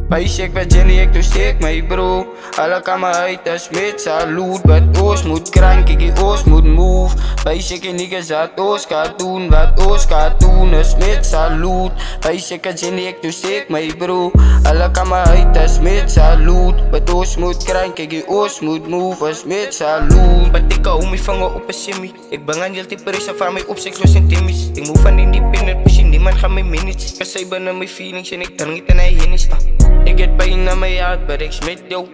Pijsje, ik weet Jenny, ik doe steek mee bro. Alle kan me uit als met salut. Wat oos moet krank, ik oos moet move. Pijsje, ik niggas dat oos gaat doen. Wat oos gaat doen is met salut. Pijsje, ik Jenny, ik doe steek mee bro. Alle kan me uit als met salut. Wat oos moet krank, ik oos moet move is met salut. Wat ik hou me vangen op een semi. Ik ben aan heel die perisa van mij op seks los en timmies. Ik move van independent, misschien niemand gaat mijn minutes. Ik zij ben aan mijn feelings en ik dan niet aan hij is. Ik get pijn aan mijn hart, maar ik smit yo.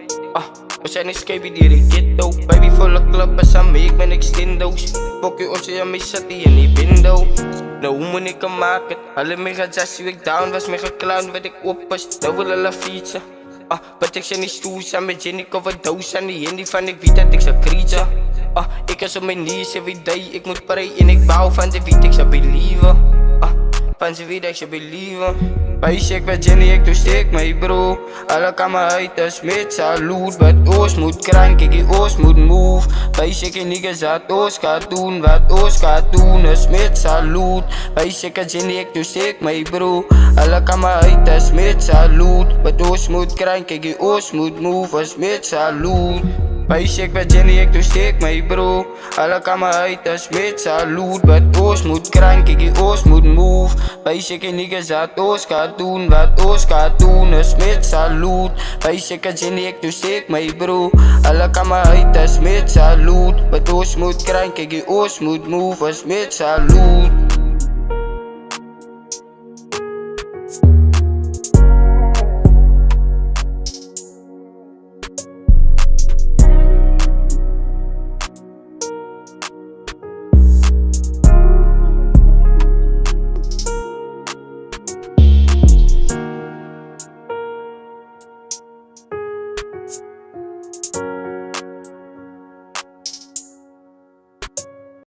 We zijn een skibby die ik ghetto. Baby volle klappen aan me, ik ben extendo's. Pokje ossie aan mij zat die in die window. Nou hoe moet ik hem maken? Alle mega jassie, ik down was mega clown, werd ik oppas. Nou wil alle fietsen. Wat ik zijn die stoels aan met Jenny, cover doos aan die handy van ik weet dat ik zou krieten. Ik is op mijn knees every day, ik moet pray en ik bouw van ze weet ik zou believen. Van ze weet ik zou believen. Pijsje, ik weet Jenny, ik doe steek mee bro. Alle kan me uit als met salut. Wat oos moet krank, ik oos moet move. Pijsje, ik niggas dat oos gaat doen. Wat oos gaat doen is met salut. Pijsje, ik Jenny, ik doe steek mee bro. Alle kan me uit als met salut. Wat oos moet krank, ik oos moet move is met salut. Pijsje, ik weet Jenny, ik doe steek mee bro. Alle kan me uit als met salut. Wat oos moet krank, ik oos moet move. Pijsje, ik niggas dat oos gaat doen. Wat oos gaat doen is met salut. Pijsje, ik Jenny, ik doe steek mee bro. Alle kan me uit als met salut. Wat oos moet krank, ik oos moet move is met salut.